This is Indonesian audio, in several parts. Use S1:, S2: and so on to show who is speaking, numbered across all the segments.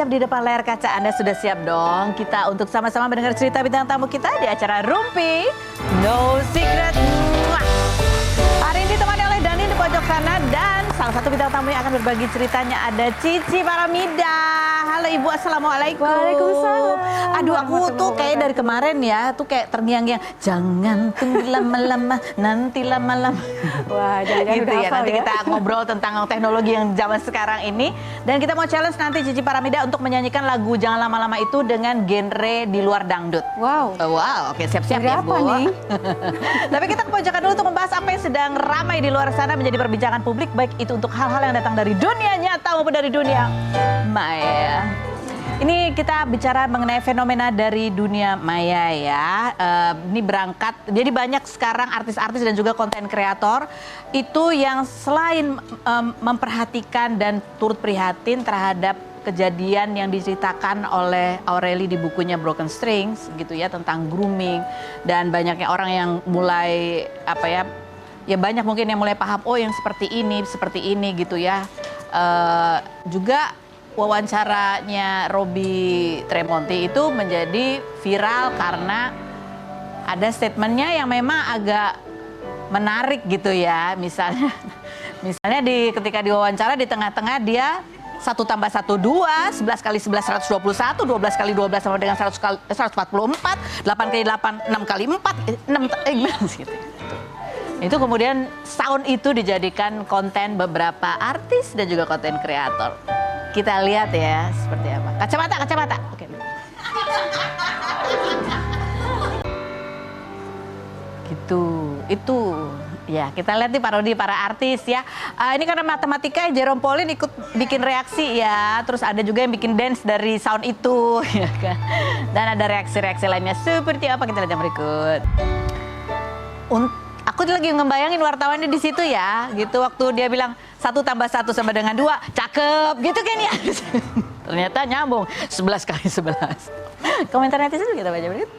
S1: siap di depan layar kaca? Anda sudah siap dong? Kita untuk sama-sama mendengar cerita bintang tamu kita di acara Rumpi No Secret. Hari ini ditemani oleh Dani di pojok sana dan salah satu bintang tamu yang akan berbagi ceritanya ada Cici Paramida. Halo Ibu, Assalamualaikum.
S2: Waalaikumsalam.
S1: Aduh, aku tuh kayak dari kemarin ya, tuh kayak terngiang-ngiang. Jangan tunggu lama-lama, nanti lama-lama.
S2: Wah, jangan-jangan
S1: gitu
S2: udah
S1: ya.
S2: hafal
S1: Nanti
S2: ya.
S1: kita ngobrol tentang teknologi yang zaman sekarang ini. Dan kita mau challenge nanti Cici Paramida untuk menyanyikan lagu Jangan Lama-Lama itu dengan genre di luar dangdut.
S2: Wow.
S1: Wow, oke, siap-siap ya,
S2: Apa
S1: Bu.
S2: nih?
S1: Tapi kita ke pojokan dulu untuk membahas apa yang sedang ramai di luar sana menjadi perbincangan publik, baik itu untuk hal-hal yang datang dari dunia nyata maupun dari dunia maya. Ini kita bicara mengenai fenomena dari dunia maya ya. Ini berangkat, jadi banyak sekarang artis-artis dan juga konten kreator itu yang selain memperhatikan dan turut prihatin terhadap kejadian yang diceritakan oleh Aureli di bukunya Broken Strings gitu ya, tentang grooming, dan banyaknya orang yang mulai ya banyak mungkin yang mulai paham, oh yang seperti ini gitu ya. Juga wawancaranya Robby Tremonti itu menjadi viral karena ada statementnya yang memang agak menarik gitu ya. Misalnya ketika diwawancara di tengah-tengah dia 1 + 1 2, 11 × 11 121, 12 × 12 sama dengan 144, 8 × 8 6 × 4 6 gitu. Itu kemudian sound itu dijadikan konten beberapa artis dan juga konten kreator. Kita lihat ya seperti apa. Kacamata. Oke. Gitu. Itu. Ya, kita lihat nih parodi para artis ya. Ini karena matematika, Jerome Pauline ikut bikin reaksi ya. Terus ada juga yang bikin dance dari sound itu ya kan. Dan ada reaksi-reaksi lainnya seperti apa, kita lihat yang berikut. Aku lagi ngebayangin wartawannya di situ ya, gitu waktu dia bilang 1 + 1 sama dengan 2, cakep, gitu kan ya. Ternyata nyambung 11 × 11. Komentar netizen kita baca berikut.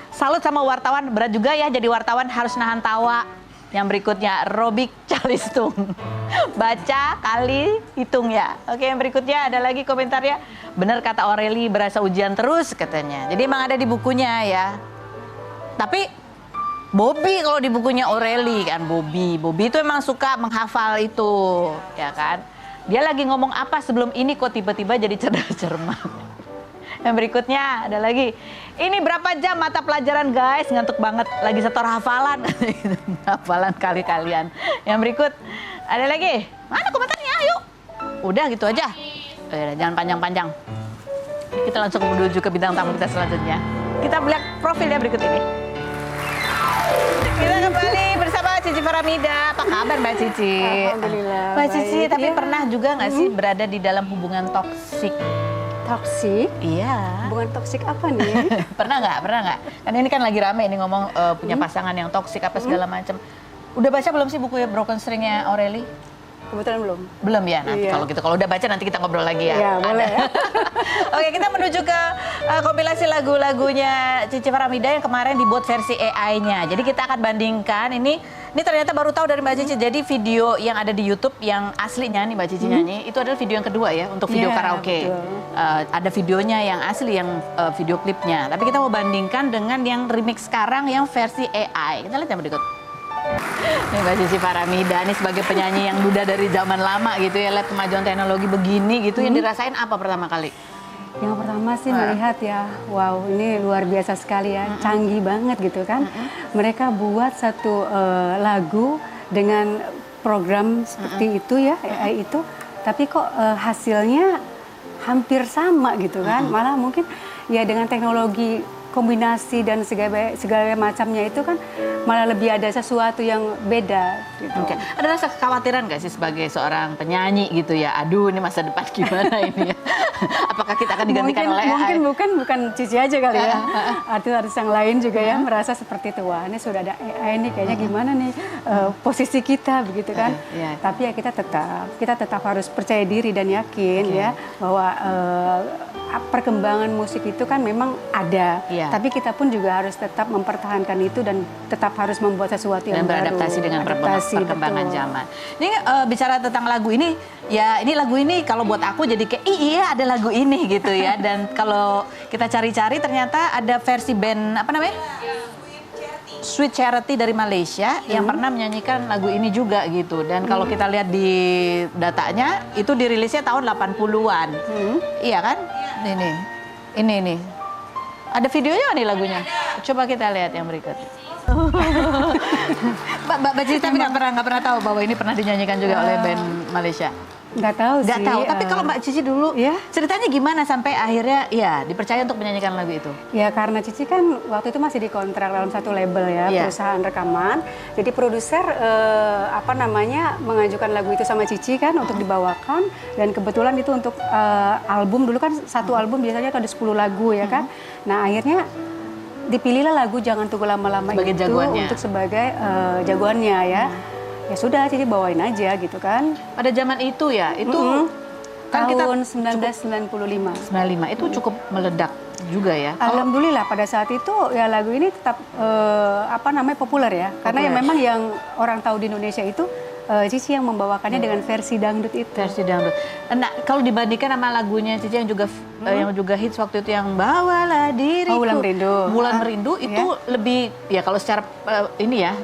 S1: Salut sama wartawan, berat juga ya jadi wartawan harus nahan tawa. Yang berikutnya Robby Calistung. Baca kali hitung ya. Oke, yang berikutnya ada lagi komentarnya. Bener kata Aureli, berasa ujian terus katanya. Jadi emang ada di bukunya ya. Tapi Bobby kalau di bukunya Aureli kan, Bobby itu emang suka menghafal itu, ya kan. Dia lagi ngomong apa sebelum ini kok tiba-tiba jadi cerdas cermat. Yang berikutnya ada lagi, ini berapa jam mata pelajaran guys, ngantuk banget, lagi setor hafalan. Hafalan kali-kalian. Yang berikut ada lagi, mana komentarnya, ayo. Udah gitu aja, jangan panjang-panjang. Kita langsung menuju ke bintang tamu kita selanjutnya. Kita lihat profilnya berikut ini. Kita kembali bersama Cici Paramida. Apa kabar Mbak Cici?
S2: Alhamdulillah.
S1: Mbak Cici,
S2: baik.
S1: tapi
S2: Ya.
S1: pernah juga nggak sih berada di dalam hubungan toksik?
S2: Toksik?
S1: Iya.
S2: Hubungan toksik apa nih?
S1: Pernah nggak? Karena ini kan lagi rame ini ngomong punya pasangan yang toksik apa segala macam. Udah baca belum sih buku ya Broken String-nya Aureli?
S2: Kebetulan belum.
S1: Belum ya, nanti
S2: Iya.
S1: kalau udah baca nanti kita ngobrol lagi ya.
S2: Iya, boleh ya.
S1: Oke, kita menuju ke kompilasi lagu-lagunya Cici Paramida yang kemarin dibuat versi AI-nya. Jadi kita akan bandingkan ini ternyata baru tahu dari Mbak Cici. Jadi video yang ada di YouTube yang aslinya nih Mbak Cici nyanyi itu adalah video yang kedua ya untuk video
S2: Iya,
S1: karaoke.
S2: betul.
S1: Ada videonya yang asli yang video klipnya. Tapi kita mau bandingkan dengan yang remix sekarang yang versi AI. Kita lihat yang berikut. Nih Mbak Cici Paramida nih sebagai penyanyi yang udah dari zaman lama gitu ya, lihat kemajuan teknologi begini gitu, yang dirasain apa pertama kali?
S2: Yang pertama sih melihat ya, wow ini luar biasa sekali ya, canggih banget gitu kan. Mereka buat satu lagu dengan program seperti itu ya, AI itu, tapi kok hasilnya hampir sama gitu kan. Malah mungkin ya dengan teknologi kombinasi dan segala macamnya itu kan malah lebih ada sesuatu yang beda gitu.
S1: Oke. Ada rasa kekhawatiran nggak sih sebagai seorang penyanyi gitu ya? Aduh, ini masa depan gimana ini ya? Apakah kita akan digantikan oleh AI?
S2: Bukan Cici aja kali ya. Artis-artis yang lain juga ya merasa seperti itu. Wah, ini sudah ada AI nih, kayaknya gimana nih posisi kita begitu kan.
S1: Iya.
S2: Tapi ya kita tetap harus percaya diri dan yakin ya bahwa perkembangan musik itu kan memang ada,
S1: Iya.
S2: tapi kita pun juga harus tetap mempertahankan itu dan tetap harus membuat sesuatu yang
S1: dan
S2: baru.
S1: beradaptasi dengan perkembangan
S2: betul.
S1: zaman. Ini bicara tentang lagu ini, ya ini lagu ini kalau buat aku jadi kayak iya ada lagu ini gitu ya. Dan kalau kita cari-cari ternyata ada versi band apa namanya? Sweet Charity dari Malaysia yang pernah menyanyikan lagu ini juga gitu. Dan kalau kita lihat di datanya itu dirilisnya tahun 80-an. Iya kan? Ini. Ada videonya nih lagunya. Coba kita lihat yang berikut. Mbak Cici tapi nggak pernah tahu bahwa ini pernah dinyanyikan juga oleh band Malaysia.
S2: Nggak tahu sih.
S1: Nggak tahu. Tapi kalau Mbak Cici dulu,
S2: ya?
S1: ceritanya gimana sampai akhirnya ya dipercaya untuk menyanyikan lagu itu?
S2: Ya karena Cici kan waktu itu masih dikontrak dalam satu label ya,
S1: Iya.
S2: perusahaan rekaman. Jadi produser mengajukan lagu itu sama Cici kan untuk dibawakan, dan kebetulan itu untuk album, dulu kan satu album biasanya ada 10 lagu ya kan. Nah akhirnya dipilihlah lagu Jangan Tunggu Lama-Lama
S1: Sebagai
S2: itu
S1: jagoannya.
S2: untuk sebagai jagoannya ya. Ya sudah, Cici bawain aja gitu kan.
S1: Pada zaman itu ya, itu kan kita
S2: Tahun 1995.
S1: 95 itu cukup meledak juga ya.
S2: Alhamdulillah pada saat itu ya lagu ini tetap populer ya. Karena ya
S1: Populer.
S2: memang yang orang tahu di Indonesia itu Cici yang membawakannya dengan versi dangdut itu.
S1: Versi dangdut. Nah, kalau dibandingkan sama lagunya Cici yang juga hits waktu itu yang Bawalah Diriku.
S2: Oh, Bulan Merindu.
S1: Bulan Merindu itu lebih ya kalau secara ini ya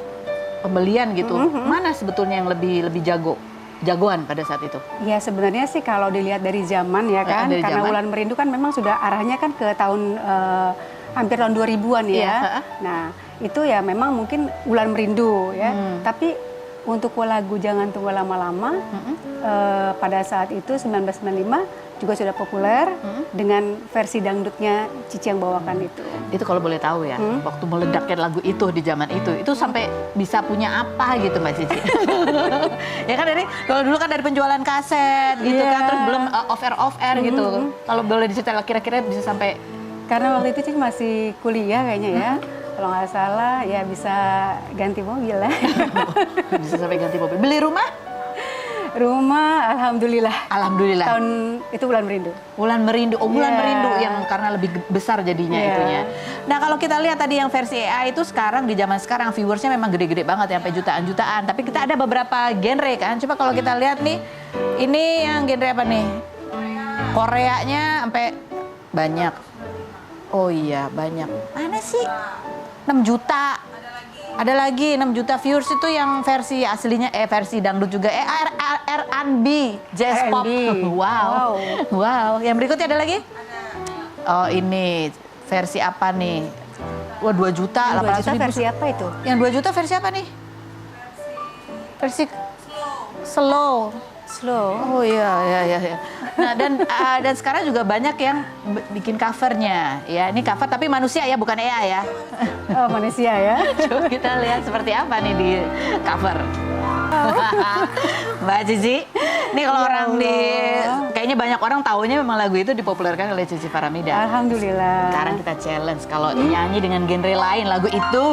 S1: pembelian gitu. Mana sebetulnya yang lebih jagoan pada saat itu?
S2: Ya sebenarnya sih kalau dilihat dari zaman ya kan,
S1: Dari
S2: karena
S1: zaman.
S2: Wulan Merindu kan memang sudah arahnya kan ke tahun hampir tahun 2000-an ya.
S1: Iya.
S2: Nah itu ya memang mungkin Wulan Merindu ya. Tapi untuk lagu Jangan Tunggu Lama-Lama pada saat itu 1995 juga sudah populer dengan versi dangdutnya Cici yang bawakan itu.
S1: Itu kalau boleh tahu ya, waktu meledaknya lagu itu di zaman itu sampai bisa punya apa gitu Mbak Cici? Ya kan dari kalau dulu kan dari penjualan kaset gitu kan, terus belum off air gitu. Kalau boleh diceritain kira-kira bisa sampai
S2: Karena waktu itu Cici masih kuliah kayaknya ya. Kalau nggak salah ya bisa ganti mobil lah.
S1: bisa sampai ganti mobil. Beli rumah?
S2: Rumah alhamdulillah.
S1: Alhamdulillah.
S2: Tahun itu Wulan Merindu.
S1: Wulan Merindu, Wulan
S2: Iya.
S1: Merindu yang karena lebih besar jadinya
S2: Iya.
S1: itunya. Nah kalau kita lihat tadi yang versi AI itu sekarang di zaman sekarang viewersnya memang gede-gede banget ya, sampai jutaan-jutaan. Tapi kita ada beberapa genre kan. Coba kalau kita lihat nih, ini yang genre apa nih? Koreanya sampai banyak. Oh iya banyak. Mana sih? 6 juta. Ada lagi 6 juta viewers itu yang versi aslinya versi dangdut juga R&B, jazz pop.
S2: R&B.
S1: Wow. Wow. Yang berikutnya ada lagi? Oh ini versi apa nih? Wah 2 juta
S2: 2 juta
S1: 800 ribu.
S2: versi apa itu?
S1: Yang 2 juta versi apa nih? Versi slow. Oh iya. Nah dan sekarang juga banyak yang bikin covernya. Ya ini cover tapi manusia ya bukan AI ya.
S2: Oh manusia ya.
S1: Coba kita lihat seperti apa nih di cover. Mbak Cici, ini kalau
S2: Ya
S1: orang
S2: Allah.
S1: kayaknya banyak orang taunya memang lagu itu dipopulerkan oleh Cici Faramida.
S2: Alhamdulillah.
S1: Sekarang kita challenge kalau nyanyi dengan genre lain lagu itu.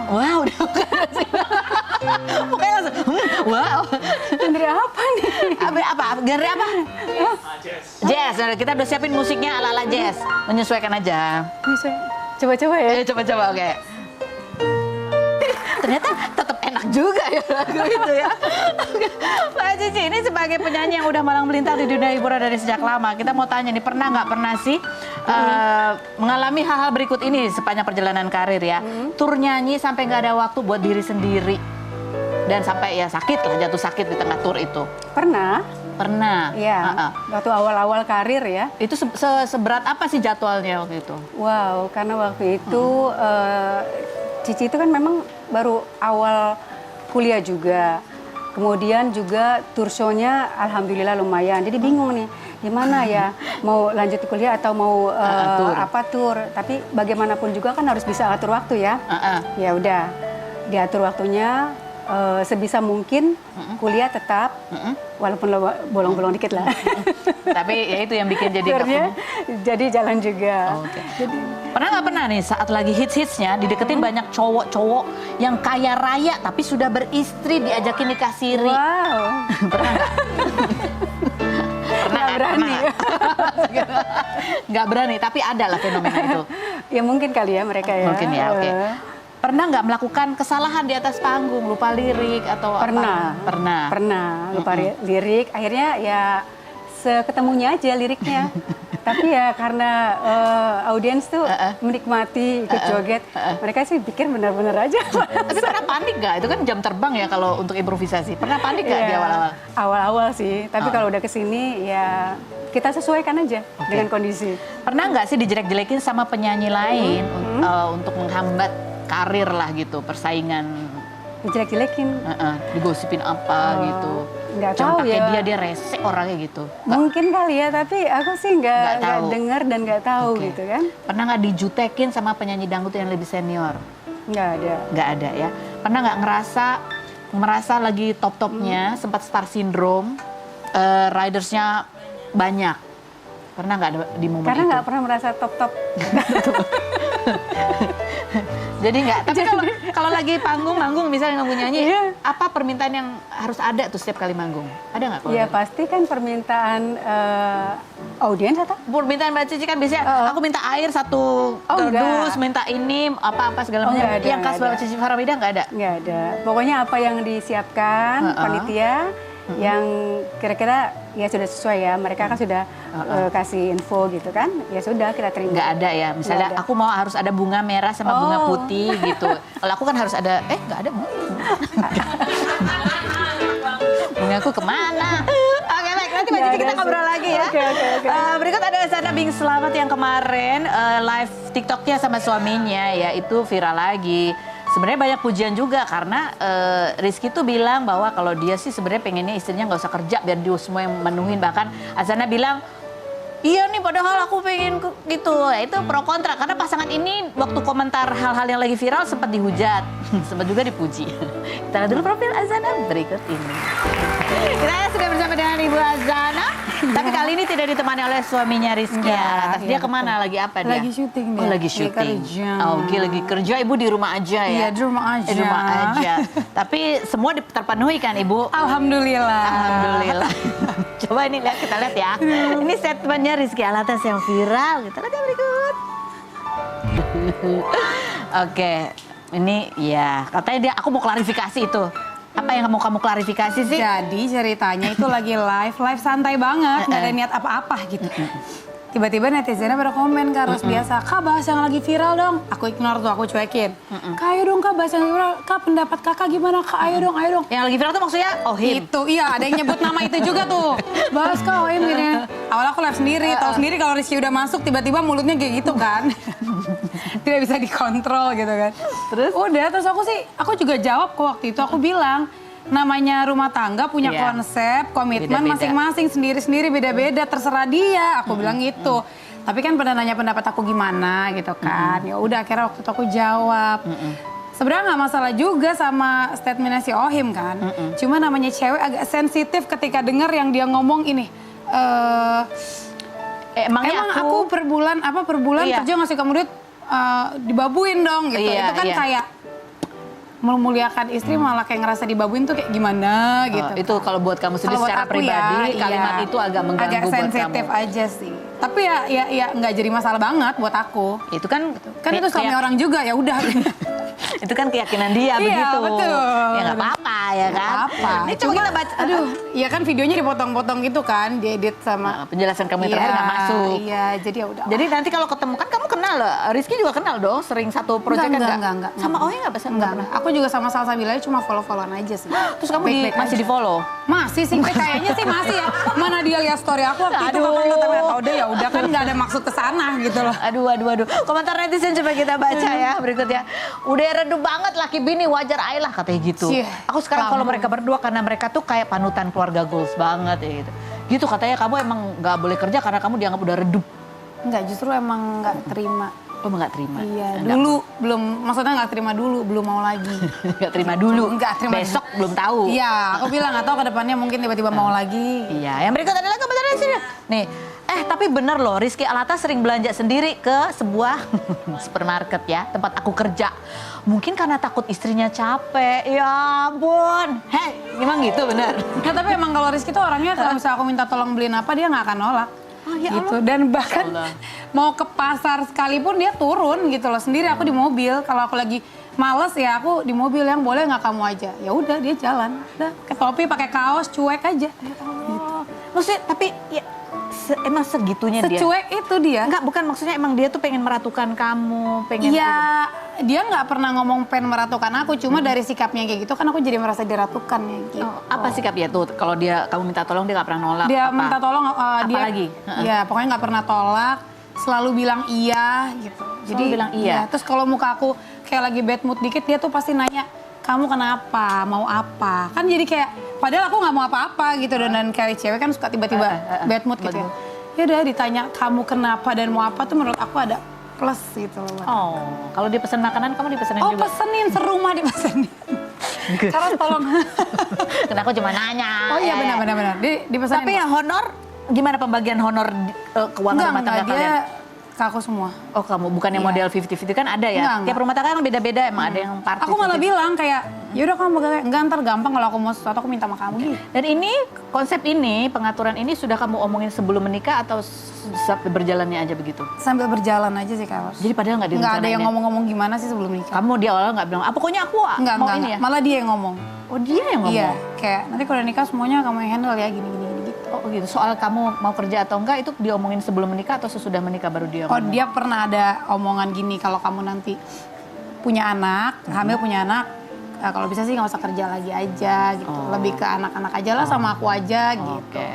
S1: Wow, udah bukan sih. Pokoknya langsung, wow.
S2: Genre apa nih?
S1: Apa? Genre apa? Jazz. Nah, kita udah siapin musiknya ala-ala jazz. Menyesuaikan aja.
S2: Bisa coba-coba ya.
S1: Ayo coba-coba, oke. Ternyata tetap enak juga ya lagu itu ya. Mbak Cici, ini sebagai penyanyi yang udah malang melintang di dunia hiburan dari sejak lama, kita mau tanya nih, pernah nggak sih mengalami hal-hal berikut ini sepanjang perjalanan karir ya? Tur nyanyi sampai nggak ada waktu buat diri sendiri. Dan sampai ya sakit lah, jatuh sakit di tengah tur itu.
S2: Pernah?
S1: Pernah.
S2: Iya. Waktu awal-awal karir ya.
S1: Itu seberat apa sih jadwalnya waktu itu?
S2: Wow, karena waktu itu Cici itu kan memang baru awal kuliah juga. Kemudian juga tour show-nya alhamdulillah lumayan. Jadi bingung nih, gimana ya mau lanjut kuliah atau mau tur. Tapi bagaimanapun juga kan harus bisa atur waktu ya. Ya udah, diatur waktunya sebisa mungkin kuliah tetap, walaupun bolong-bolong dikit lah.
S1: Tapi ya itu yang bikin jadi nggak
S2: Akhirnya
S1: punya.
S2: jadi jalan juga.
S1: Oke. Pernah nggak pernah nih saat lagi hits-hitsnya dideketin banyak cowok-cowok yang kaya raya tapi sudah beristri diajakin nikah siri?
S2: Wow.
S1: Pernah nggak? Pernah
S2: Nggak
S1: kan?
S2: berani.
S1: Pernah nggak? Nggak berani, tapi ada lah fenomena itu.
S2: Ya mungkin kali ya mereka ya.
S1: Mungkin ya, oke. Pernah nggak melakukan kesalahan di atas panggung, lupa lirik atau
S2: Pernah.
S1: apa? Pernah.
S2: Pernah, lupa lirik. Akhirnya ya seketemunya aja liriknya. Tapi ya karena audiens tuh menikmati ikut joget, mereka sih pikir benar-benar aja.
S1: Tapi pernah panik nggak? Itu kan jam terbang ya kalau untuk improvisasi. Pernah panik nggak di awal-awal?
S2: Awal-awal sih, tapi kalau udah kesini ya kita sesuaikan aja dengan kondisi.
S1: Pernah nggak sih dijelek-jelekin sama penyanyi lain untuk menghambat karir lah gitu, persaingan?
S2: Dijelek-jelekin.
S1: Digosipin apa gitu?
S2: Nggak
S1: Jangan
S2: tahu
S1: pakai
S2: ya.
S1: dia resek orangnya gitu.
S2: Mungkin kali ya, tapi aku sih nggak
S1: tahu.
S2: dengar dan nggak tahu
S1: Oke.
S2: gitu kan.
S1: Pernah nggak dijutekin sama penyanyi dangdut yang lebih senior?
S2: Nggak ada.
S1: Nggak ada ya. Pernah nggak merasa lagi top-topnya, sempat star syndrome, ridersnya banyak? Pernah nggak ada di momen
S2: Karena
S1: itu?
S2: nggak pernah merasa top-top.
S1: Jadi nggak. Tapi kalau lagi manggung misalnya nggak nyanyi, apa permintaan yang harus ada tuh setiap kali manggung? Ada nggak?
S2: Ya pasti kan permintaan audiens atau?
S1: Permintaan Mbak Cici kan biasanya aku minta air 1 kardus, minta ini apa-apa segala macam.
S2: nggak ada,
S1: Yang khas
S2: nggak
S1: Mbak
S2: ada.
S1: Cici Faramida nggak ada?
S2: Nggak ada. Pokoknya apa yang disiapkan panitia, yang kira-kira ya sudah sesuai ya. Mereka kan sudah kasih info gitu kan. Ya sudah kita terima.
S1: Nggak ada ya. Misalnya
S2: Nggak ada.
S1: aku mau harus ada bunga merah sama bunga putih gitu. Kalau aku kan harus ada, nggak ada bunga. Bunga aku kemana? Oke baik, nanti Mbak Cici kita ngobrol lagi ya.
S2: Oke.
S1: Berikut ada Azana Bing Selamat yang kemarin live TikToknya sama suaminya ya, itu viral lagi. Sebenarnya banyak pujian juga karena Rizky tuh bilang bahwa kalau dia sih sebenarnya pengennya istrinya nggak usah kerja biar dia semua yang menuhin. Bahkan Azana bilang, iya nih padahal aku pengen gitu. Itu pro kontra karena pasangan ini waktu komentar hal-hal yang lagi viral sempat dihujat, sempat juga dipuji. Kita lihat dulu profil Azana berikut ini. Kita sudah bersama dengan Ibu Azana, tapi kali ini tidak ditemani oleh suaminya Rizky. Alatas dia kemana? Lagi apa dia?
S3: Lagi syuting dia.
S1: Oh, lagi
S3: Lagi
S1: syuting.
S3: kerja.
S1: Oke, lagi kerja. Ibu di rumah aja ya?
S3: Iya, di rumah aja.
S1: Di rumah aja. Tapi semua terpenuhi kan Ibu?
S3: Alhamdulillah.
S1: Alhamdulillah. Coba ini lihat, kita lihat ya. Ini statementnya Rizky Alatas yang viral. Kita lihat yang berikut. Oke, ini ya katanya aku mau klarifikasi itu. Apa yang mau kamu klarifikasi sih?
S3: Jadi ceritanya itu lagi live santai banget, nggak ada niat apa-apa gitu. Tiba-tiba netizennya pada komen Kak, Ros biasa, Kak bahas yang lagi viral dong. Aku ignore tuh, aku cuekin. Kak ayo dong Kak bahas yang viral, Kak pendapat Kakak gimana Kak, ayo dong.
S1: Yang lagi viral tuh maksudnya Ohim.
S3: Itu, iya ada yang nyebut nama itu juga tuh. Bahas Kak Ohim gini. Awalnya aku live sendiri, tahu sendiri kalau Rizky udah masuk tiba-tiba mulutnya kayak gitu kan. Tidak bisa dikontrol gitu kan. Terus aku juga jawab kok waktu itu, aku bilang, namanya rumah tangga punya
S1: Iya.
S3: konsep, komitmen
S1: Beda-beda.
S3: masing-masing, sendiri-sendiri, beda-beda, terserah dia. Aku bilang gitu. Tapi kan pada nanya pendapat aku gimana gitu kan. Ya udah akhirnya waktu itu aku jawab. Sebenarnya nggak masalah juga sama statementnya si Ohim kan. Cuma namanya cewek agak sensitif ketika dengar yang dia ngomong ini.
S1: Emangnya
S3: Emang aku per bulan
S1: Iya.
S3: kerja ngasih kamu duit dibabuin dong gitu.
S1: Iya,
S3: Itu kan
S1: iya.
S3: kayak memuliakan istri malah kayak ngerasa dibabuin tuh kayak gimana gitu.
S1: itu kalau buat kamu sendiri
S3: Kalau buat
S1: secara
S3: aku
S1: pribadi,
S3: ya,
S1: kalimat
S3: iya.
S1: itu agak mengganggu
S3: agak
S1: buat
S3: sensitif
S1: kamu.
S3: aja sih. Tapi ya nggak jadi masalah banget buat aku.
S1: Itu kan
S3: Kan itu suami orang juga ya udah.
S1: itu kan keyakinan dia
S3: Iya,
S1: begitu.
S3: betul.
S1: Ya nggak apa-apa ya kan.
S3: Apa?
S1: Ini coba kita baca.
S3: Aduh, ya kan videonya dipotong-potong gitu kan, diedit sama.
S1: Penjelasan kamu yang terakhir nggak masuk.
S3: Iya, jadi ya udah.
S1: Jadi nanti kalau ketemu kan kamu kenal loh. Rizky juga kenal dong, sering satu proyek kan
S3: enggak.
S1: Sama Ohi nggak bisa?
S3: Enggak. Aku juga sama Salsa Bilal cuma follow-followan aja sih.
S1: Terus kamu
S3: Baik-baik
S1: masih
S3: aja.
S1: di follow?
S3: Masih sih, kayaknya sih masih ya. Mana dia lihat story aku waktu itu
S1: Aduh.
S3: nggak tapi tahu deh ya udah kan nggak ada maksud ke sana gitu loh.
S1: Aduh. Komentar netizen coba kita baca ya berikutnya. Udah redup banget laki bini wajar aja lah katanya gitu.
S3: Cie,
S1: Aku sekarang kalau
S3: lama.
S1: mereka berdua karena mereka tuh kayak panutan keluarga goals banget ya gitu. Gitu katanya kamu emang nggak boleh kerja karena kamu dianggap udah redup.
S3: Enggak, justru emang nggak terima.
S1: Oh nggak terima?
S3: Iya,
S1: Nggak-
S3: dulu belum, maksudnya nggak terima dulu, belum mau lagi.
S1: nggak terima dulu.
S3: Nggak terima
S1: Besok
S3: dulu.
S1: belum tahu.
S3: Iya, aku bilang atau ke depannya mungkin tiba-tiba mau lagi.
S1: Iya, yang berikut adalah komentar netizen. Nih, tapi bener loh, Rizky Alatas sering belanja sendiri ke sebuah supermarket ya, tempat aku kerja. Mungkin karena takut istrinya capek. Ya ampun. Hei, emang gitu bener?
S3: Ya tapi emang kalau Rizky tuh orangnya kalau misalnya aku minta tolong beliin apa dia nggak akan nolak.
S1: ya
S3: gitu.
S1: Allah.
S3: Dan bahkan
S1: Ya Allah.
S3: mau ke pasar sekalipun dia turun gitu loh sendiri. Aku di mobil. Kalau aku lagi males ya aku di mobil, yang boleh nggak kamu aja. Ya udah dia jalan. Udah ke topi pakai kaos cuek aja.
S1: Oh. Maksudnya tapi ya emang segitunya dia.
S3: Secuek itu dia.
S1: Enggak, bukan maksudnya emang dia tuh pengen meratukan kamu, pengen
S3: Iya, dia nggak pernah ngomong pengen meratukan aku, cuma dari sikapnya kayak gitu kan aku jadi merasa diratukan ya gitu.
S1: Oh, apa sikap ya tuh? Kalau dia kamu minta tolong dia nggak pernah nolak.
S3: Dia
S1: apa?
S3: minta tolong,
S1: Apa
S3: dia,
S1: lagi?
S3: ya pokoknya nggak pernah tolak, selalu bilang iya gitu. Jadi
S1: bilang iya?
S3: ya, terus kalau muka aku kayak lagi bad mood dikit, dia tuh pasti nanya, kamu kenapa, mau apa? Kan jadi kayak, padahal aku nggak mau apa-apa gitu, dan kayak cewek kan suka tiba-tiba bad mood gitu ya. Ya udah ditanya kamu kenapa dan mau apa tuh menurut aku ada plus gitu loh.
S1: Oh, kalau dia pesan makanan kamu dipesenin
S3: Oh
S1: juga.
S3: pesenin, serumah dipesenin. Karena tolong.
S1: Kenapa aku cuma nanya?
S3: Oh iya benar-benar. Dipesenin.
S1: Tapi yang honor gimana pembagian honor keuangan rumah tangga
S3: dia
S1: kalian?
S3: ke aku semua.
S1: Oh kamu bukannya
S3: Iya.
S1: model 50-50 kan ada ya?
S3: Enggak.
S1: Tiap rumah tangga kan beda-beda emang ada yang party.
S3: Aku malah bilang kayak, yaudah kamu pegang, enggak ntar gampang kalau aku mau sesuatu aku minta sama kamu gitu.
S1: Dan ini konsep ini pengaturan ini sudah kamu omongin sebelum menikah atau berjalannya aja begitu?
S3: Sambil berjalan aja sih Kak.
S1: Jadi padahal nggak
S3: Nggak ada
S1: direncanain
S3: yang
S1: ya?
S3: ngomong-ngomong gimana sih sebelum nikah.
S1: Kamu di awal nggak bilang, ah pokoknya aku mau ini ya?
S3: Malah dia yang ngomong.
S1: Oh dia yang ngomong?
S3: Iya, kayak nanti kalau udah nikah semuanya kamu yang handle ya gini gitu.
S1: Oh gitu, soal kamu mau kerja atau enggak itu diomongin sebelum menikah atau sesudah menikah baru dia
S3: Oh
S1: ngomong?
S3: dia pernah ada omongan gini, kalau kamu nanti punya anak, hamil punya anak, kalau bisa sih nggak usah kerja lagi aja gitu. Lebih ke anak-anak aja lah sama aku aja gitu.
S1: Oke.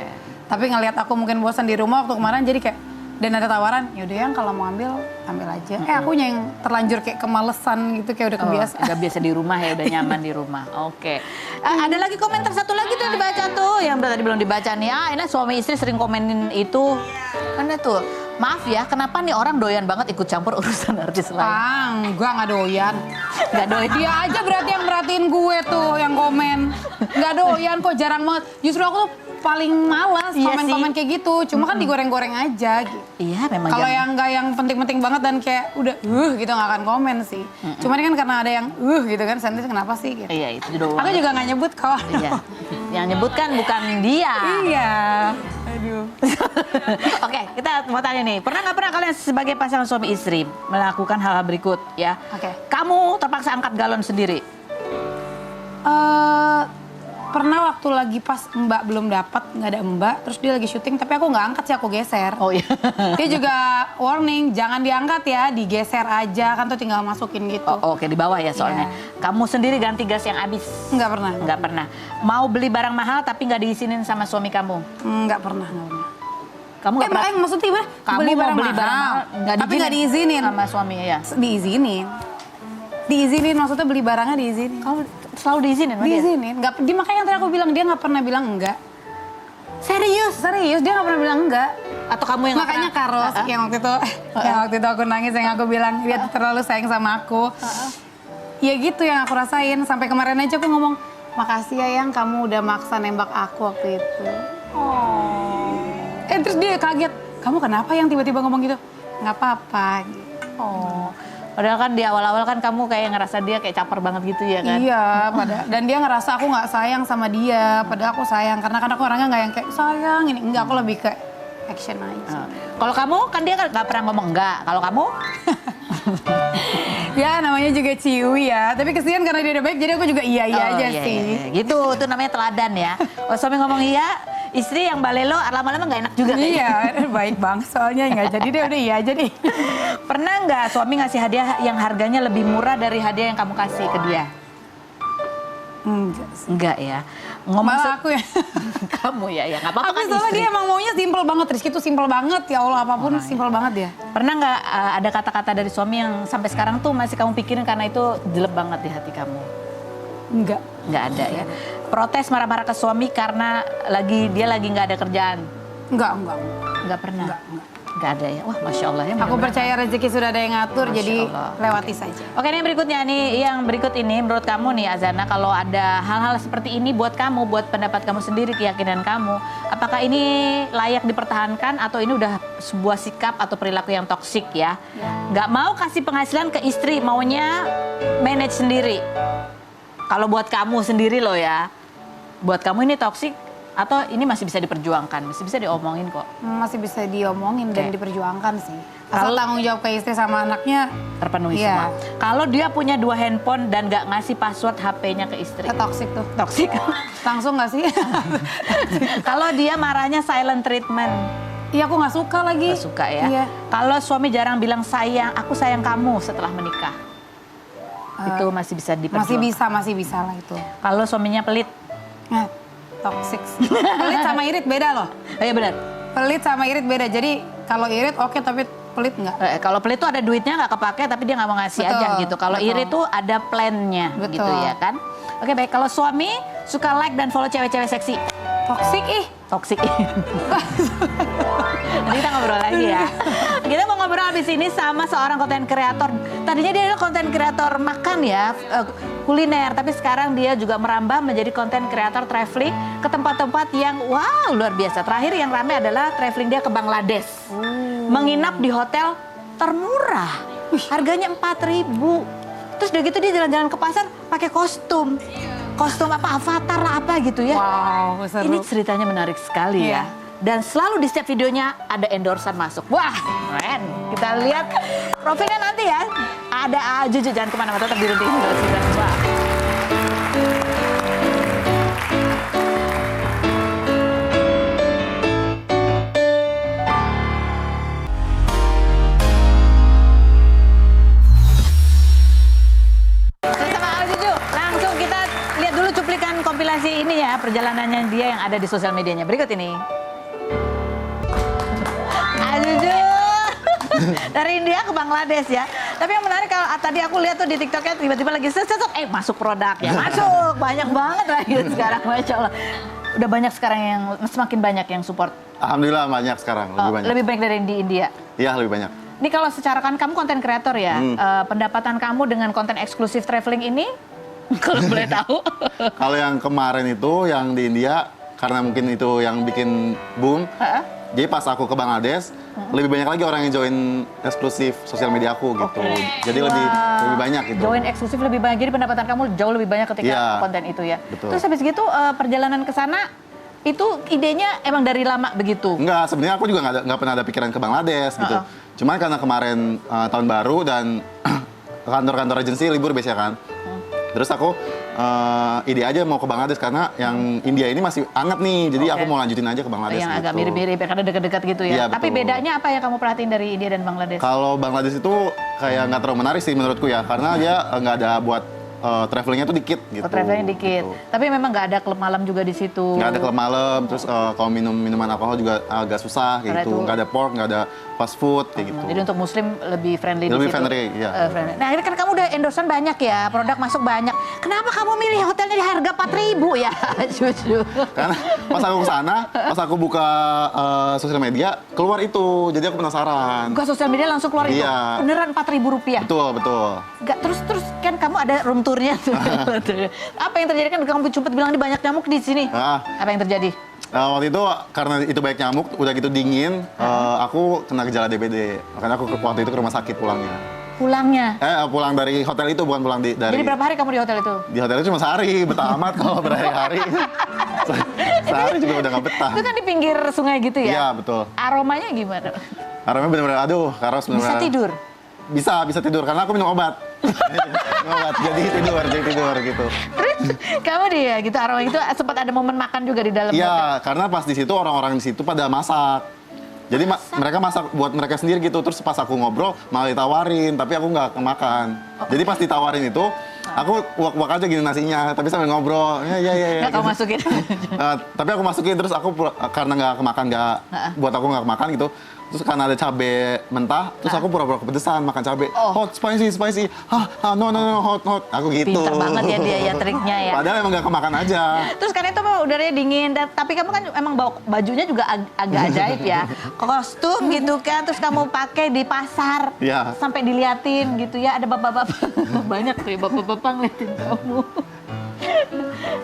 S3: Tapi ngelihat aku mungkin bosan di rumah waktu kemarin jadi kayak, dan ada tawaran, yaudah yang kalau mau ambil aja. Akunya yang terlanjur kayak kemalesan gitu, kayak udah kebiasaan.
S1: Udah biasa di rumah ya, udah nyaman di rumah. Oke. Ada lagi komentar satu lagi tuh yang dibaca tuh, yang tadi belum dibaca nih. Ah, ini suami istri sering komenin itu. Mana tuh? Maaf ya, kenapa nih orang doyan banget ikut campur urusan artis lain?
S3: Gua nggak doyan.
S1: Nggak doyan.
S3: Dia aja berarti yang merhatiin gue tuh, yang komen. Nggak doyan kok, jarang banget. Justru aku tuh paling malas
S1: Iya
S3: komen-komen
S1: sih.
S3: kayak gitu. Cuma kan digoreng-goreng aja gitu.
S1: Iya, memang
S3: Kalau
S1: jangan-
S3: yang nggak yang penting-penting banget dan kayak udah gitu nggak akan komen sih. Cuman kan karena ada yang gitu kan, sensitif kenapa sih gitu.
S1: Iya, itu doang.
S3: Aku juga nggak nyebut kok.
S1: Iya. Yang nyebutkan bukan dia.
S3: Iya. Aduh.
S1: Oke, kita mau tanya nih. Pernah nggak pernah kalian sebagai pasangan suami istri melakukan hal-hal berikut ya?
S3: Oke.
S1: Kamu terpaksa angkat galon sendiri.
S3: Pernah waktu lagi pas Mbak belum dapat, nggak ada Mbak, terus dia lagi syuting, tapi aku nggak angkat sih, aku geser.
S1: Oh iya.
S3: Dia juga warning, jangan diangkat ya, digeser aja, kan tuh tinggal masukin gitu.
S1: Oh, oke, di bawah ya soalnya. Kamu sendiri ganti gas yang habis?
S3: Nggak pernah.
S1: Nggak pernah. Mau beli barang mahal tapi nggak diizinin sama suami kamu?
S3: Nggak pernah.
S1: Kamu nggak pernah?
S3: Maksudnya gimana?
S1: Kamu mau beli barang mahal,
S3: tapi nggak diizinin.
S1: sama suami ya?
S3: Diizinin. Diizinin, maksudnya beli barangnya diizinin.
S1: Kamu selalu diizinin sama dia?
S3: Diizinin. Nggak, dia makanya yang tadi aku bilang, dia nggak pernah bilang enggak.
S1: Serius?
S3: Serius, dia nggak pernah bilang enggak.
S1: Atau kamu yang nggak
S3: Makanya
S1: pernah?
S3: Karos yang waktu itu aku nangis, yang aku bilang dia terlalu sayang sama aku. Ya gitu yang aku rasain. Sampai kemarin aja aku ngomong, makasih ya yang kamu udah maksa nembak aku waktu itu. Terus dia kaget, kamu kenapa yang tiba-tiba ngomong gitu? Nggak apa-apa. Gitu.
S1: Oh. Padahal kan di awal-awal kan kamu kayak ngerasa dia kayak caper banget gitu ya kan?
S3: Iya, dan dia ngerasa aku nggak sayang sama dia. Padahal aku sayang, karena kan aku orangnya nggak yang kayak sayang ini. Enggak, aku lebih ke action aja.
S1: Kalau kamu kan dia kan nggak pernah ngomong enggak. Kalau kamu?
S3: Ya namanya juga ciwi ya. Tapi kesian karena dia udah baik, jadi aku juga iya aja
S1: iya,
S3: sih.
S1: iya. Gitu, itu namanya teladan ya. Kalau suami ngomong iya, istri yang balelo lama-lama nggak enak juga kayaknya.
S3: Iya, baik banget soalnya nggak jadi dia udah iya aja deh.
S1: Pernah nggak suami ngasih hadiah yang harganya lebih murah dari hadiah yang kamu kasih ke dia?
S3: Enggak sih.
S1: Enggak ya. Ngomong
S3: Malah aku ya.
S1: kamu ya, nggak apa-apa
S3: Aku
S1: kan
S3: soalnya
S1: istri.
S3: dia emang maunya simpel banget, Rizky tuh simpel banget. Ya Allah, apapun simpel banget dia.
S1: Pernah nggak ada kata-kata dari suami yang sampai sekarang tuh masih kamu pikirin karena itu jelek banget di hati kamu?
S3: Enggak.
S1: Nggak ada ya. Protes marah-marah ke suami karena dia lagi nggak ada kerjaan?
S3: Enggak.
S1: Nggak pernah?
S3: Enggak.
S1: Nggak ada ya. Wah, Masya Allah ya.
S3: Aku
S1: mudah-mudahan.
S3: percaya rezeki sudah ada yang ngatur,
S1: Masya
S3: jadi
S1: Allah.
S3: lewati saja.
S1: Oke, ini berikutnya nih, yang berikut ini menurut kamu nih Azana, kalau ada hal-hal seperti ini buat kamu, buat pendapat kamu sendiri, keyakinan kamu, apakah ini layak dipertahankan atau ini udah sebuah sikap atau perilaku yang toksik ya? Nggak mau kasih penghasilan ke istri, maunya manage sendiri. Kalau buat kamu sendiri loh ya, buat kamu ini toksik Atau ini masih bisa diperjuangkan, masih bisa diomongin kok?
S3: Masih bisa diomongin dan
S1: Oke.
S3: diperjuangkan sih. Asal tanggung jawab ke istri sama anaknya
S1: Terpenuhi
S3: Iya.
S1: semua. Kalau dia punya 2 handphone dan nggak ngasih password HP-nya ke istri.
S3: toxic tuh.
S1: Toksik.
S3: Langsung nggak sih?
S1: Kalau dia marahnya silent treatment,
S3: Iya aku nggak suka lagi.
S1: nggak suka ya.
S3: Iya.
S1: Kalau suami jarang bilang sayang, aku sayang kamu setelah menikah. Itu masih bisa diperjuangkan.
S3: Masih bisa lah itu.
S1: Kalau suaminya pelit,
S3: Nah, toxic. Pelit sama irit beda loh.
S1: oh iya benar.
S3: Pelit sama irit beda. Jadi kalau irit oke tapi pelit nggak.
S1: Kalau pelit tuh ada duitnya nggak kepake tapi dia nggak mau ngasih
S3: Betul,
S1: aja gitu. Kalau
S3: betul.
S1: iri tuh ada plan-nya
S3: Betul.
S1: gitu ya kan. Oke baik, kalau suami suka like dan follow cewek-cewek seksi,
S3: Toxic
S1: toksik. Nanti kita ngobrol lagi ya. Kita mau ngobrol habis ini sama seorang konten kreator. Tadinya dia adalah konten kreator makan ya, kuliner. Tapi sekarang dia juga merambah menjadi konten kreator traveling ke tempat-tempat yang wow luar biasa. Terakhir yang ramai adalah traveling dia ke Bangladesh. Menginap di hotel termurah. Harganya 4.000. Terus udah gitu dia jalan-jalan ke pasar pakai kostum. Kostum apa, avatar lah apa gitu ya.
S3: Wow, seru.
S1: Ini ceritanya menarik sekali
S3: Iya.
S1: ya. Dan selalu di setiap videonya ada endorsan masuk. Wah, keren. Kita lihat profilnya nanti ya. Ada Juju, jangan kemana-mana, tetap di Runti Indosiar. Wah. Sama Al Juju, langsung kita lihat dulu cuplikan kompilasi ini ya, perjalanannya dia yang ada di sosial medianya. Berikut ini. Al Juju. Dari India ke Bangladesh ya. Tapi yang menarik kalau tadi aku lihat tuh di TikToknya tiba-tiba lagi set masuk produk ya. Masuk, banyak banget lagi sekarang, Masya Allah. Udah banyak sekarang yang, semakin banyak yang support.
S4: Alhamdulillah banyak sekarang, lebih banyak.
S1: Lebih banyak dari yang di India.
S4: Iya, lebih banyak.
S1: Ini kalau secara kan kamu konten kreator ya, pendapatan kamu dengan konten eksklusif traveling ini, kalau boleh tahu.
S4: Kalau yang kemarin itu, yang di India, karena mungkin itu yang bikin boom, jadi pas aku ke Bangladesh, lebih banyak lagi orang yang join eksklusif sosial media aku gitu. Jadi lebih banyak gitu.
S1: Join eksklusif lebih banyak, jadi pendapatan kamu jauh lebih banyak ketika
S4: Iya,
S1: konten itu ya.
S4: betul.
S1: Terus habis gitu perjalanan ke sana, itu idenya emang dari lama begitu?
S4: Enggak, sebenarnya aku juga nggak pernah ada pikiran ke Bangladesh gitu. Cuman karena kemarin tahun baru dan kantor-kantor agensi libur biasanya kan. Terus aku ide aja mau ke Bangladesh karena yang India ini masih anget nih. Jadi aku mau lanjutin aja ke Bangladesh
S1: Yang
S4: gitu.
S1: agak mirip-mirip, karena dekat-dekat gitu ya.
S4: Iya,
S1: Tapi
S4: betul.
S1: bedanya apa yang kamu perhatiin dari India dan Bangladesh?
S4: Kalau Bangladesh itu kayak nggak terlalu menarik sih menurutku ya. Karena dia nggak ada buat travelingnya tuh dikit gitu.
S1: Travelnya dikit.
S4: Gitu.
S1: Tapi memang nggak ada klub malam juga di situ.
S4: Nggak ada klub malam, terus kalau minuman alkohol juga agak susah
S1: Karena
S4: kayak gitu.
S1: itu-
S4: Nggak ada pork, nggak ada fast food kayak gitu.
S1: Jadi untuk muslim lebih friendly
S4: Lebih
S1: di situ.
S4: friendly, iya.
S1: Friendly. Nah ini kan kamu udah endorsean banyak ya, produk masuk banyak. Kenapa kamu milih hotelnya di harga 4.000 ya, Cucu?
S4: Karena pas aku kesana, pas aku buka sosial media, keluar itu. Jadi aku penasaran.
S1: Buka sosial media langsung keluar itu.
S4: Iya.
S1: Beneran 4.000 rupiah.
S4: Betul, betul.
S1: Nggak, terus kan kamu ada room tournya tuh. Apa yang terjadi kan kamu cepet bilang di banyak nyamuk di sini.
S4: Ah.
S1: Apa yang terjadi?
S4: Waktu itu karena itu banyak nyamuk, udah gitu dingin, aku kena gejala DBD. Makanya aku waktu itu ke rumah sakit pulangnya.
S1: Pulangnya.
S4: Pulang dari hotel itu, bukan pulang dari...
S1: Jadi berapa hari kamu di hotel itu?
S4: Di hotel itu cuma sehari, betah amat kalau berhari-hari. Sehari juga udah nggak betah.
S1: Itu kan di pinggir sungai gitu ya?
S4: Iya, betul.
S1: Aromanya gimana?
S4: Aromanya bener-bener, aduh, Karos
S1: Bisa
S4: bener-bener...
S1: tidur?
S4: Bisa tidur, karena aku minum obat. Minum obat, jadi tidur gitu.
S1: Terus kamu dia gitu aroma itu sempat ada momen makan juga di dalam hotel?
S4: Iya, karena pas di situ orang-orang di situ pada masak. Jadi mereka masak buat mereka sendiri gitu. Terus pas aku ngobrol malah ditawarin, tapi aku nggak kemakan. Jadi pas ditawarin itu, aku uak-uak aja gini nasinya, tapi sambil ngobrol. Ya.
S1: Nggak kamu masukin?
S4: Tapi aku masukin terus aku karena nggak kemakan, buat aku nggak kemakan gitu. Terus karena ada cabe mentah, terus aku pura-pura kepedesan makan cabe. Hot, spicy. No, hot. Aku gitu.
S1: Pintar banget ya dia ya triknya ya.
S4: Padahal emang nggak kemakan aja.
S1: Terus kan itu mah udaranya dingin, tapi kamu kan emang bawa bajunya juga agak ajaib ya. Kostum gitu kan, terus kamu pakai di pasar.
S4: Iya.
S1: Sampai diliatin gitu ya, ada bapak-bapak. Banyak tuh ya bapak-bapak ngeliatin kamu.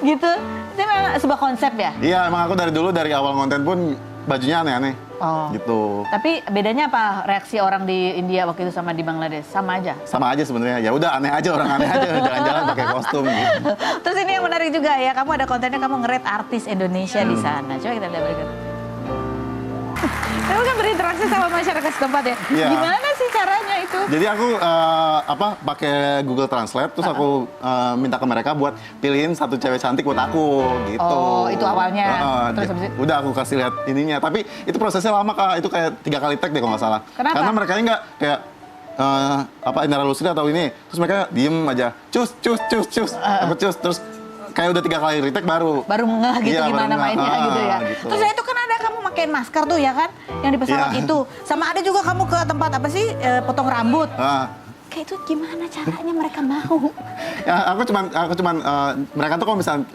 S1: Gitu. Itu memang sebuah konsep ya?
S4: Iya, emang aku dari dulu dari awal konten pun bajunya aneh-aneh.
S1: Oh.
S4: gitu.
S1: Tapi bedanya apa reaksi orang di India waktu itu sama di Bangladesh? Sama aja?
S4: Sama aja sebenarnya. Ya udah aneh aja, orang aneh aja jalan-jalan pakai kostum gitu.
S1: Terus ini yang menarik juga ya, kamu ada kontennya kamu nge-rate artis Indonesia di sana. Coba kita lihat berikut. Kamu kan berinteraksi sama masyarakat setempat ya?
S4: Iya.
S1: Gimana sih caranya itu?
S4: Jadi aku pakai Google Translate, terus aku minta ke mereka buat pilihin satu cewek cantik buat aku gitu.
S1: Oh, itu awalnya. Terus habis itu?
S4: Udah aku kasih lihat ininya, tapi itu prosesnya lama Kak. Itu kayak 3 kali tag deh kalau nggak salah.
S1: Kenapa?
S4: Karena mereka nggak kayak Indra Lusri atau ini, terus mereka diem aja, cus, aku cus, terus kayak udah 3 kali retake baru
S1: Ngeh gitu
S4: Iya,
S1: gimana
S4: baru ngeh.
S1: mainnya gitu ya.
S4: Gitu.
S1: Terus itu kan ada kamu pakein masker tuh ya kan, yang di pesawat
S4: Iya.
S1: itu. Sama ada juga kamu ke tempat apa sih, potong rambut.
S4: Ah.
S1: Kayak itu gimana caranya mereka mau?
S4: Ya, aku cuman mereka tuh kalau misalnya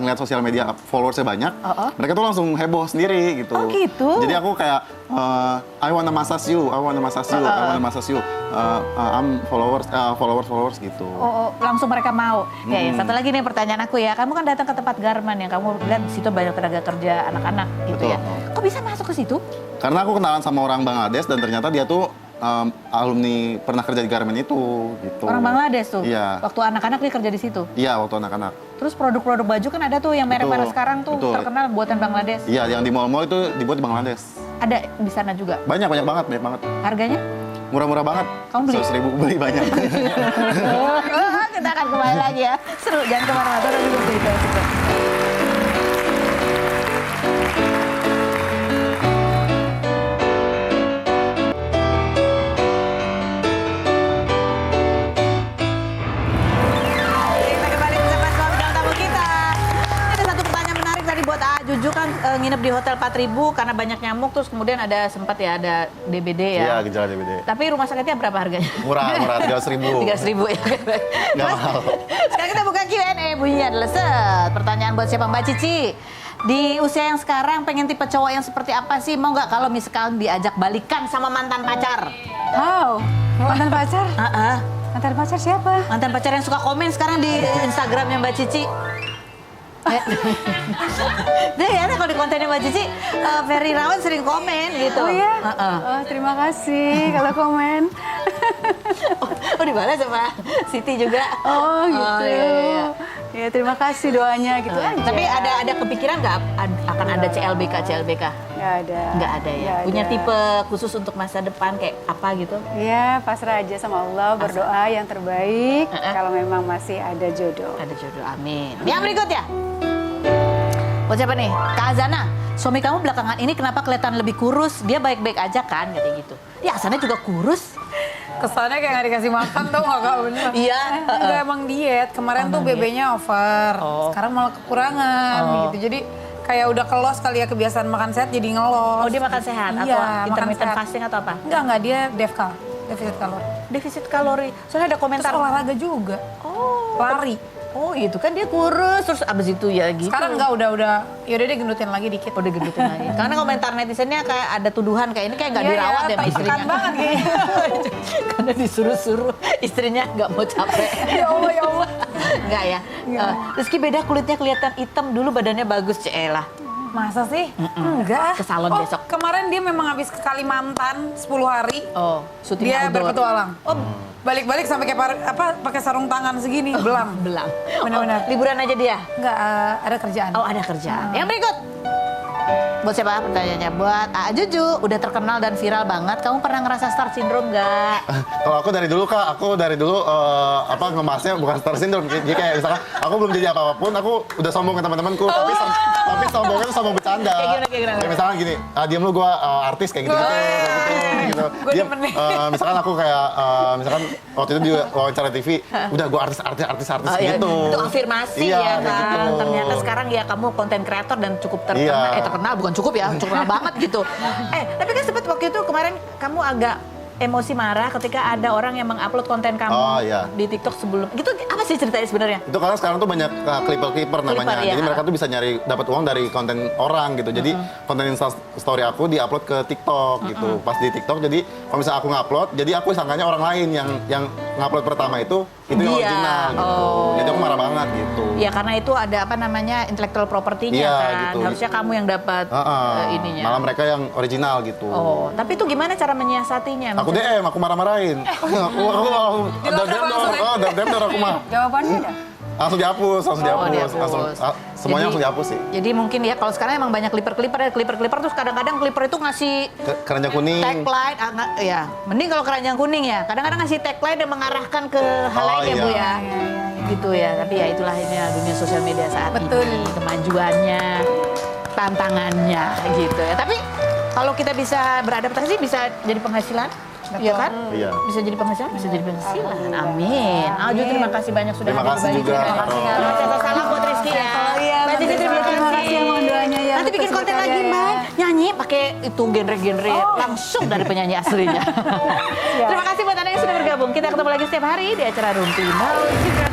S4: ngeliat sosial media followersnya banyak, mereka tuh langsung heboh sendiri gitu.
S1: Oh, gitu?
S4: Jadi aku kayak I wanna massage you, I wanna massage you, I wanna massage you. I'm followers gitu.
S1: Oh, langsung mereka mau. Ya, satu lagi nih pertanyaan aku ya. Kamu kan datang ke tempat Garmen yang kamu lihat di situ banyak tenaga kerja anak-anak gitu
S4: Betul.
S1: ya. Kok bisa masuk ke situ?
S4: Karena aku kenalan sama orang Bangladesh dan ternyata dia tuh alumni pernah kerja di Garmen itu gitu.
S1: Orang Bangladesh tuh.
S4: Iya.
S1: Waktu anak-anak dia kerja di situ.
S4: Iya, waktu anak-anak.
S1: Terus produk-produk baju kan ada tuh yang merek-merek
S4: Betul,
S1: sekarang tuh
S4: betul.
S1: terkenal buatan Bangladesh.
S4: Iya, yang di mall-mall itu dibuat di Bangladesh.
S1: Ada di sana juga.
S4: Banyak banget.
S1: Harganya?
S4: Murah-murah banget.
S1: Kamu beli?
S4: 100.000 beli banyak.
S1: Kita akan kembali lagi ya. Seru, jangan kemana-mana. Tapi juga cerita. Kita kembali bersama suami dan tamu kita. Ini ada satu pertanyaan menarik tadi buat Juju kan nginep di hotel 4.000 karena banyak nyamuk, terus kemudian ada sempat ya ada DBD ya.
S4: Iya, gejala DBD.
S1: Tapi rumah sakitnya berapa harganya?
S4: Murah, 300.000.
S1: 300.000 ya.
S4: Nggak mahal.
S1: Sekarang kita buka Q&A, bunyinya adalah set. Pertanyaan buat siapa? Mbak Cici. Di usia yang sekarang pengen tipe cowok yang seperti apa sih? Mau nggak kalau misalkan diajak balikan sama mantan pacar?
S2: Wow, mantan pacar?
S1: Heeh.
S2: Mantan pacar siapa?
S1: Mantan pacar yang suka komen sekarang di Instagramnya Mbak Cici. Dia ya, kalau di kontennya Mbak Cici, Ferry Rawan sering komen gitu.
S2: Oh ya?
S1: Heeh.
S2: Oh, terima kasih kalau komen.
S1: Oh dibalas sama Siti juga.
S2: Oh gitu.
S1: Iya.
S2: Ya terima kasih doanya gitu aja.
S1: Tapi ada kepikiran nggak akan ada CLBK?
S2: Nggak ada.
S1: Nggak ada ya?
S2: Nggak
S1: Punya
S2: ada.
S1: tipe khusus untuk masa depan kayak apa gitu?
S2: Ya pasrah aja sama Allah, berdoa yang terbaik. Kalau memang masih ada jodoh.
S1: Ada jodoh, amin. Yang berikutnya. Buat siapa nih? Kak Azana, suami kamu belakangan ini kenapa kelihatan lebih kurus? Dia baik-baik aja kan? Katanya gitu. Ya Azana juga kurus.
S3: Kesannya kayak nggak dikasih makan tuh nggak Kak, bener.
S1: Iya.
S3: Enggak emang diet. Kemarin tuh BB-nya over.
S1: Oh.
S3: Sekarang malah kekurangan gitu. Jadi kayak udah kelos kali ya kebiasaan makan sehat jadi ngelos.
S1: Oh dia makan sehat
S3: Iya,
S1: atau
S3: makan
S1: intermittent
S3: sehat.
S1: fasting atau apa?
S3: Enggak dia DEFCAL, defisit kalori.
S1: Defisit kalori. Soalnya ada
S3: Terus
S1: komentar.
S3: olahraga juga.
S1: Oh.
S3: Lari.
S1: Oh itu kan dia kurus terus abis itu ya gitu.
S3: Sekarang enggak udah yaudah deh gendutin lagi dikit.
S1: Udah gendutin lagi. Karena komentar netizennya kayak ada tuduhan kayak ini kayak nggak
S3: Iya,
S1: dirawat
S3: ya,
S1: deh sama
S3: tertekan
S1: istrinya.
S3: banget kayaknya.
S1: Karena disuruh-suruh istrinya nggak mau capek.
S3: Ya Allah, ya Allah.
S1: Enggak ya. Rizky beda kulitnya kelihatan hitam dulu badannya bagus Celah.
S3: Masa sih? Enggak.
S1: Ke salon
S3: Oh,
S1: besok.
S3: Kemarin dia memang habis ke Kalimantan 10 hari.
S1: Oh, syuting
S3: Dia
S1: outdoor.
S3: berpetualang.
S1: Oh,
S3: Balik-balik sampai kayak pakai sarung tangan segini, belang.
S1: belang.
S3: Benar-benar.
S1: Oh, liburan aja dia.
S3: Enggak ada kerjaan.
S1: Oh, ada kerjaan. Yang berikut. Buat siapa pertanyaannya? Buat Juju, udah terkenal dan viral banget. Kamu pernah ngerasa star syndrome nggak?
S4: Kalau aku dari dulu Kak, ngemasnya bukan star syndrome. Jadi kayak misalkan aku belum jadi apa-apun, aku udah sombong ke teman-temanku, tapi sombongnya tuh sombong bercanda.
S1: Kayak gimana?
S4: Kayak misalkan gini, diam lu gua artis kayak gitu.
S3: Gua
S4: Diam,
S3: demen nih.
S4: misalkan aku kayak misalkan waktu itu di wawancara TV, udah gua artis
S1: Oh, iya.
S4: gitu.
S1: Itu afirmasi
S4: Iya,
S1: ya
S4: kayak
S1: kan.
S4: gitu.
S1: Ternyata sekarang ya kamu konten kreator dan cukup terkenal.
S4: Iya.
S1: Terkenal bukan cukup ya, terkenal banget gitu. Tapi kan sempat waktu itu kemarin kamu agak emosi marah ketika ada orang yang mengupload konten kamu
S4: Oh, iya.
S1: di TikTok sebelum. Gitu apa sih ceritanya sebenarnya?
S4: Itu karena sekarang tuh banyak clipper namanya.
S1: iya.
S4: Jadi mereka tuh bisa dapat uang dari konten orang gitu. Jadi konten Insta story aku diupload ke TikTok gitu. Pas di TikTok jadi kalau misalnya aku ngupload, jadi aku sangkanya orang lain yang ngupload pertama itu itu yang
S1: Dia.
S4: original gitu.
S1: Oh.
S4: Jadi aku marah banget gitu.
S1: Ya karena itu ada apa namanya intellectual property-nya
S4: Iya,
S1: kan.
S4: gitu.
S1: Harusnya kamu yang dapat ininya.
S4: Malah mereka yang original gitu.
S1: Oh, tapi itu gimana cara menyiasatinya?
S4: Aku DM, aku marah-marahin. Aku DM aku mah.
S2: Jawabannya ada.
S4: Langsung dihapus,
S1: dihapus.
S4: Semuanya langsung dihapus sih.
S1: Jadi mungkin ya kalau sekarang emang banyak clipper terus kadang-kadang clipper itu ngasih
S4: Keranjang kuning.
S1: tagline, ya mending kalau keranjang kuning ya. Kadang-kadang ngasih tagline yang mengarahkan ke hal lain ya
S4: iya.
S1: Bu ya. Gitu ya. Tapi ya itulah ini dunia sosial media saat ini, kemajuannya, tantangannya gitu ya. Tapi kalau kita bisa beradaptasi bisa jadi penghasilan. Iya kan?
S4: Iya.
S1: Bisa jadi penghasilan, bisa jadi penghasilan. Amin. Aljo terima kasih banyak sudah
S4: Terima kasih
S1: berbagi.
S4: juga.
S1: Terima kasih. Salam buat Rizky ya.
S2: Oh iya,
S1: Mbak Cici, terima
S2: terima kasih ya, mohon doanya ya.
S1: Nanti bikin konten lagi, Mbak. Nyanyi pakai itu genre-genre langsung dari penyanyi aslinya. Terima kasih buat Anda yang sudah bergabung. Kita ketemu lagi setiap hari di acara Rumpi Now juga.